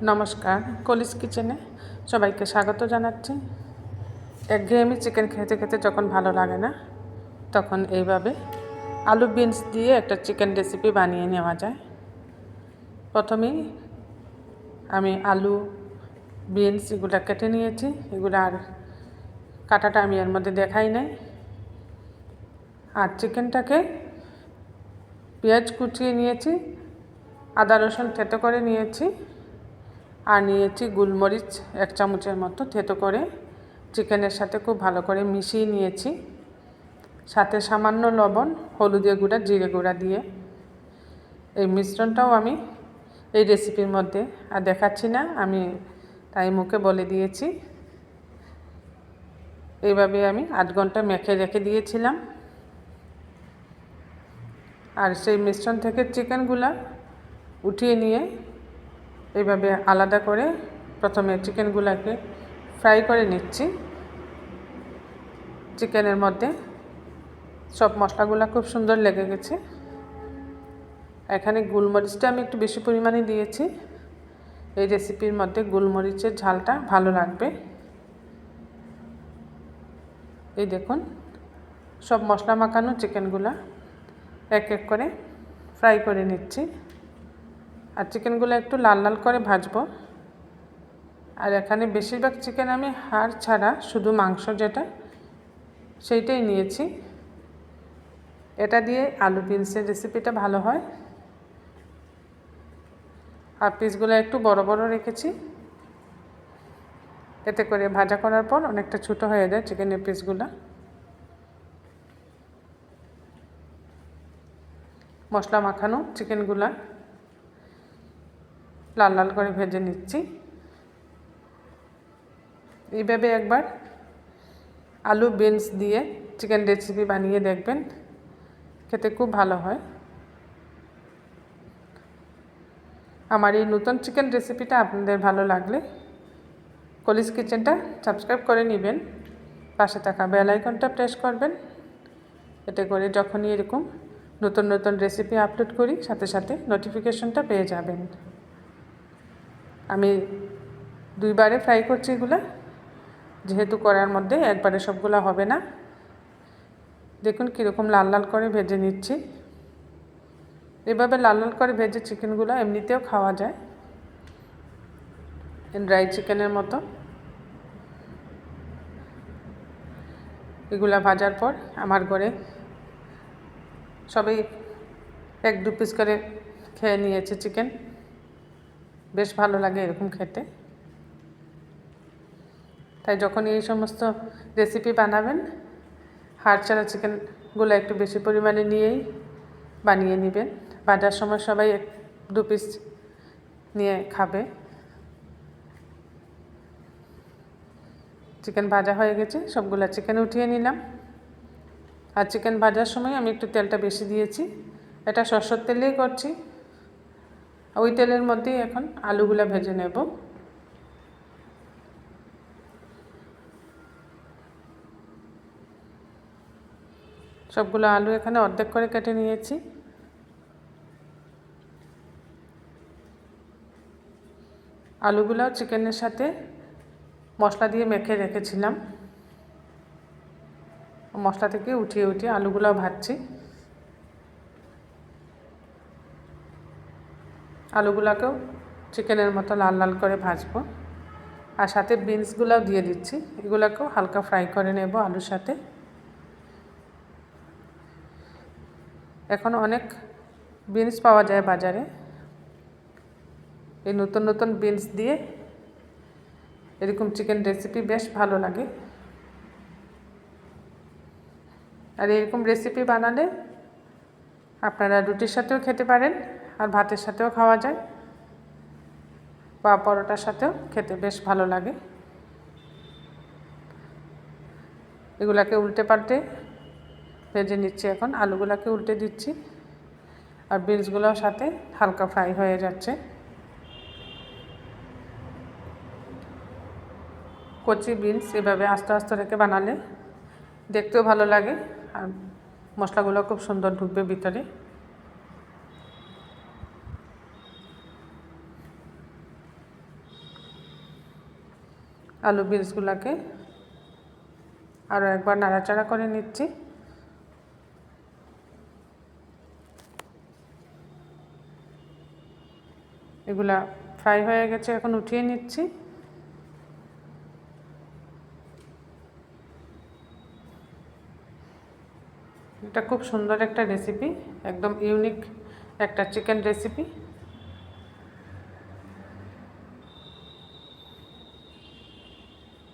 নমস্কার, কলিস কিচেনে সবাইকে স্বাগত জানাচ্ছি। একঘেয়েমি চিকেন খেতে খেতে যখন ভালো লাগে না, তখন এইভাবে আলু বিনস দিয়ে একটা চিকেন রেসিপি বানিয়ে নেওয়া যায়। প্রথমেই আমি আলু বিনস এগুলো কেটে নিয়েছি। এগুলো আর কাটাটা আমি এর মধ্যে দেখাই নাই। আর চিকেনটাকে পেঁয়াজ কুচিয়ে নিয়েছি, আদা রসুন থেতো করে নিয়েছি, আর নিয়েছি গোলমরিচ 1 চামচের মতো থেতো করে চিকেনের সাথে খুব ভালো করে মিশিয়ে নিয়েছি। সাথে সামান্য লবণ, হলুদের গুঁড়া, জিরে গুঁড়া দিয়ে এই মিশ্রণটাও আমি এই রেসিপির মধ্যে আর দেখাচ্ছি না, আমি তাই মুখে বলে দিয়েছি। এইভাবে আমি 8 ঘন্টা মেখে রেখে দিয়েছিলাম। আর সেই মিশ্রণ থেকে চিকেনগুলা উঠিয়ে নিয়ে এইভাবে আলাদা করে প্রথমে চিকেনগুলোকে ফ্রাই করে নিচ্ছি। চিকেনের মধ্যে সব মশলাগুলো খুব সুন্দর লেগে গেছে। এখানে গোলমরিচটা আমি একটু বেশি পরিমাণে দিয়েছি। এই রেসিপির মধ্যে গোলমরিচের ঝালটা ভালো লাগবে। এই দেখুন, সব মশলা মাখানো চিকেনগুলো এক এক করে ফ্রাই করে নিচ্ছি। আর চিকেনগুলো একটু লাল লাল করে ভাজবো। আর এখানে বেশিরভাগ চিকেন আমি হাড় ছাড়া শুধু মাংস যেটা সেইটাই নিয়েছি। এটা দিয়ে আলু বিনসের রেসিপিটা ভালো হয়। আর পিসগুলো একটু বড় বড় রেখেছি, এতে করে ভাজা করার পর অনেকটা ছোটো হয়ে যায় চিকেনের পিসগুলো। মশলা মাখানো চিকেনগুলো লাল লাল করে ভেজে নিচ্ছি। এইভাবে একবার আলু বিনস দিয়ে চিকেন রেসিপি বানিয়ে দেখবেন, খেতে খুব ভালো হয়। আমার এই নতুন চিকেন রেসিপিটা আপনাদের ভালো লাগলে কলিস কিচেনটা সাবস্ক্রাইব করে নেবেন, পাশে থাকা বেল আইকনটা প্রেস করবেন। এতে করে যখনই এরকম নতুন নতুন রেসিপি আপলোড করি, সাথে সাথে নোটিফিকেশনটা পেয়ে যাবেন। আমি 2 বারে ফ্রাই করছি এগুলো, যেহেতু করার মধ্যে একবারে সবগুলো হবে না। দেখুন কীরকম লাল লাল করে ভেজে নিচ্ছি। এভাবে লাল লাল করে ভেজে চিকেনগুলো এমনিতেও খাওয়া যায়, ড্রাই চিকেনের মতো। এগুলা ভাজার পর আমার ঘরে সবাই 1-2 পিস করে খেয়ে নিয়েছে চিকেন। বেশ ভালো লাগে এরকম খেতে। তাই যখন এই সমস্ত রেসিপি বানাবেন, হাড় ছাড়া চিকেনগুলো একটু বেশি পরিমাণে নিয়েই বানিয়ে নেবেন। ভাজার সময় সবাই 1-2 পিস নিয়ে খাবে। চিকেন ভাজা হয়ে গেছে, সবগুলো চিকেন উঠিয়ে নিলাম। আর চিকেন ভাজার সময় আমি একটু তেলটা বেশি দিয়েছি, এটা সরষের তেলেই করছি। ওই তেলের মধ্যেই এখন আলুগুলো ভেজে নেব। সবগুলো আলু এখানে অর্ধেক করে কেটে নিয়েছি। আলুগুলো চিকেনের সাথে মশলা দিয়ে মেখে রেখেছিলাম, মশলা থেকে উঠিয়ে উঠিয়ে আলুগুলো ভাজছি। আলুগুলোকেও চিকেনের মতো লাল লাল করে ভাজবো। আর সাথে বিনসগুলোও দিয়ে দিচ্ছি, এগুলোকেও হালকা ফ্রাই করে নেব আলুর সাথে। এখন অনেক বিনস পাওয়া যায় বাজারে। এই নতুন নতুন বিনস দিয়ে এরকম চিকেন রেসিপি বেশ ভালো লাগে। আর এরকম রেসিপি বানালে আপনারা রুটির সাথেও খেতে পারেন, আর ভাতের সাথেও খাওয়া যায়, বা পরোটার সাথেও খেতে বেশ ভালো লাগে। এগুলাকে উল্টে পাল্টে ভেজে নিচ্ছি। এখন আলুগুলাকে উল্টে দিচ্ছি, আর বিনসগুলোর সাথে হালকা ফ্রাই হয়ে যাচ্ছে। কচি বিনস এভাবে আস্তে আস্তে রেখে বানালে দেখতেও ভালো লাগে, আর মশলাগুলো খুব সুন্দর ঢুকবে ভিতরে। আলু বিনসগুলোকে আরও একবার নাড়াচাড়া করে নিচ্ছি। এগুলা ফ্রাই হয়ে গেছে, এখন উঠিয়ে নিচ্ছি। এটা খুব সুন্দর একটা রেসিপি, একদম ইউনিক একটা চিকেন রেসিপি।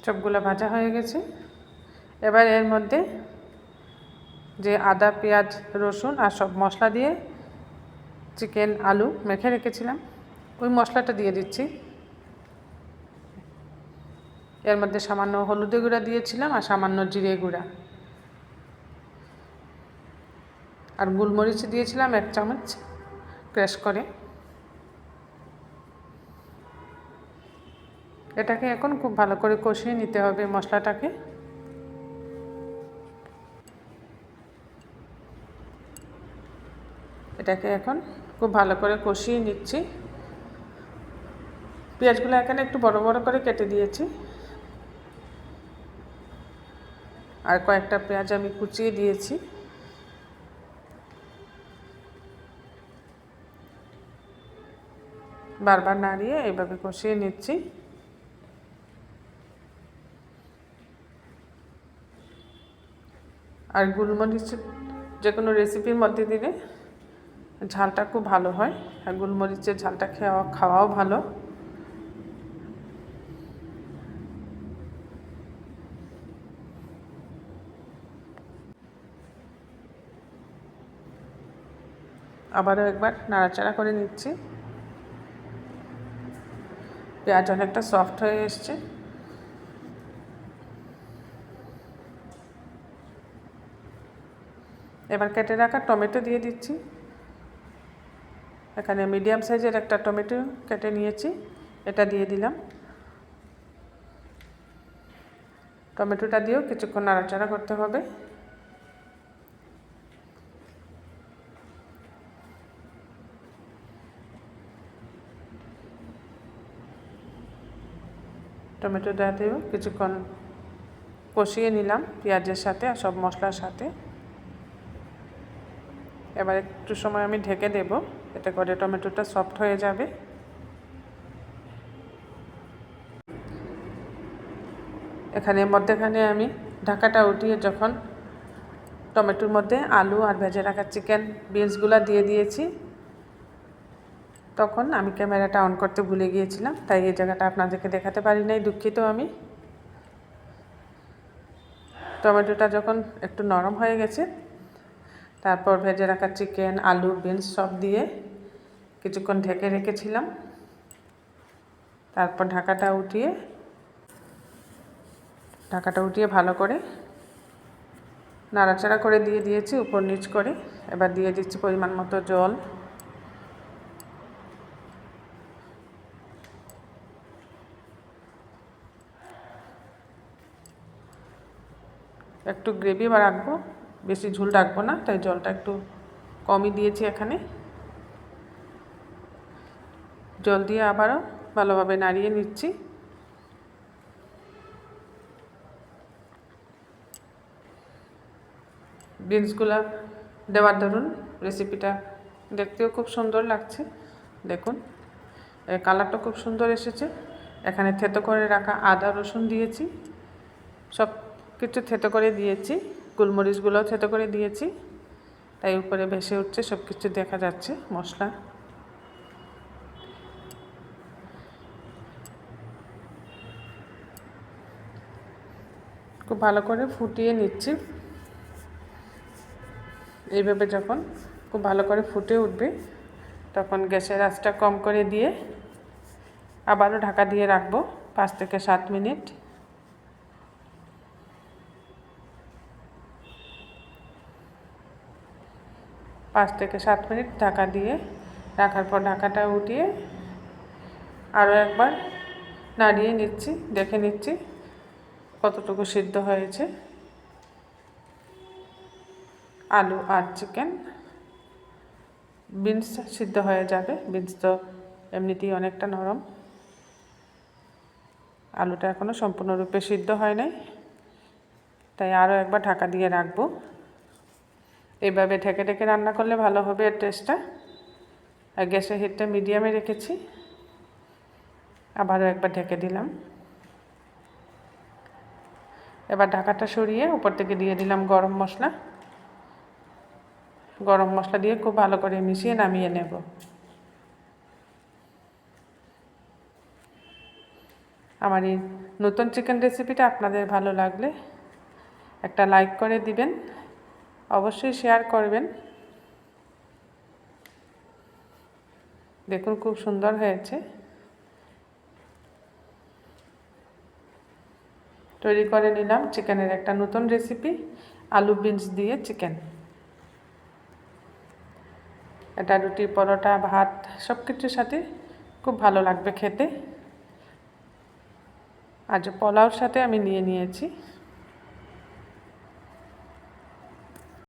সবগুলো ভাজা হয়ে গেছে। এবার এর মধ্যে যে আদা পেঁয়াজ রসুন আর সব মশলা দিয়ে চিকেন আলু মেখে রেখেছিলাম, ওই মশলাটা দিয়ে দিচ্ছি। এর মধ্যে সামান্য হলুদের গুঁড়া দিয়েছিলাম আর সামান্য জিরে গুঁড়া, আর গোলমরিচ দিয়েছিলাম 1 চামচ ক্র্যাশ করে। এটাকে এখন খুব ভালো করে কষিয়ে নিতে হবে মশলাটাকে। এটাকে এখন খুব ভালো করে কষিয়ে নিচ্ছি। পেঁয়াজগুলো এখানে একটু বড় বড় করে কেটে দিয়েছি, আর কয়েকটা পেঁয়াজ আমি কুচিয়ে দিয়েছি। বারবার নাড়িয়ে এইভাবে কষিয়ে নিচ্ছি। আর গোলমরিচ যে কোনো রেসিপির মধ্যে দিলে ঝালটা খুব ভালো হয়, আর গোলমরিচের ঝালটা খাওয়াও ভালো। আবারও একবার নাড়াচাড়া করে নিচ্ছি। পেঁয়াজ অনেকটা সফট হয়ে এসছে। এবার কেটে রাখা টমেটো দিয়ে দিচ্ছি। এখানে মিডিয়াম সাইজের একটা টমেটো কেটে নিয়েছি, এটা দিয়ে দিলাম। টমেটোটা দিয়েও কিছুক্ষণ নাড়াচাড়া করতে হবে। টমেটোটা দিয়েও কিছুক্ষণ কষিয়ে নিলাম পেঁয়াজের সাথে আর সব মশলার সাথে। এবার একটু সময় আমি ঢেকে দেব, এতে করে টমেটোটা সফট হয়ে যাবে। মধ্যেখানে আমি ঢাকাটা উঠিয়ে যখন টমেটোর মধ্যে আলু আর ভেজে রাখা চিকেন বিনসগুলো দিয়ে দিয়েছি, তখন আমি ক্যামেরাটা অন করতে ভুলে গিয়েছিলাম, তাই এই জায়গাটা আপনাদেরকে দেখাতে পারি নাই, দুঃখিত আমি। টমেটোটা যখন একটু নরম হয়ে গেছে, তারপর ভেজে রাখা চিকেন আলু বিনস সব দিয়ে কিছুক্ষণ ঢেকে রেখেছিলাম। তারপর ঢাকাটা উঠিয়ে ভালো করে নাড়াচাড়া করে দিয়ে দিয়েছি উপর নিচ করে। এবার দিয়ে দিচ্ছি পরিমাণ মতো জল। একটু গ্রেভি রাখবো, বেশি ঝোল রাখবো না, তাই জলটা একটু কমই দিয়েছি এখানে। জল দিয়ে আবারও ভালোভাবে নাড়িয়ে নিচ্ছি। বিনসগুলো দেওয়ার দরুন রেসিপিটা দেখতেও খুব সুন্দর লাগছে। দেখুন এর কালারটা খুব সুন্দর এসেছে। এখানে থেতো করে রাখা আদা রসুন দিয়েছি, সব কিছু থেতো করে দিয়েছি, গোলমরিচগুলোও থেতো করে দিয়েছি, তাই উপরে ভেসে উঠছে, সব কিছু দেখা যাচ্ছে মশলা। খুব ভালো করে ফুটিয়ে নিচ্ছি। এইভাবে যখন খুব ভালো করে ফুটে উঠবে, তখন গ্যাসের আঁচটা কম করে দিয়ে আবারও ঢাকা দিয়ে রাখবো 5 থেকে 7 মিনিট। পাঁচ থেকে 7 মিনিট ঢাকা দিয়ে রাখার পর ঢাকাটা উঠিয়ে আরও একবার নাড়িয়ে নিচ্ছি, দেখে নিচ্ছি কতটুকু সিদ্ধ হয়েছে। আলু আর চিকেন, বিনস সিদ্ধ হয়ে যাবে, বিনস তো এমনিতেই অনেকটা নরম। আলুটা এখনও সম্পূর্ণরূপে সিদ্ধ হয় নাই, তাই আরও একবার ঢাকা দিয়ে রাখবো। এইভাবে ঢেকে ঢেকে রান্না করলে ভালো হবে এর টেস্টটা। আর গ্যাসের হিটটা মিডিয়ামে রেখেছি, আবারও একবার ঢেকে দিলাম। এবার ঢাকাটা সরিয়ে উপর থেকে দিয়ে দিলাম গরম মশলা। গরম মশলা দিয়ে খুব ভালো করে মিশিয়ে নামিয়ে নেব। আমার এই নতুন চিকেন রেসিপিটা আপনাদের ভালো লাগলে একটা লাইক করে দিবেন, অবশ্যই শেয়ার করবেন। দেখুন খুব সুন্দর হয়েছে। তৈরি করে নিলাম চিকেনের একটা নতুন রেসিপি, আলু বিনস দিয়ে চিকেন। এটা রুটি, পরোটা, ভাত সব কিছুর সাথে খুব ভালো লাগবে খেতে। আজ পোলাওর সাথে আমি নিয়েছি।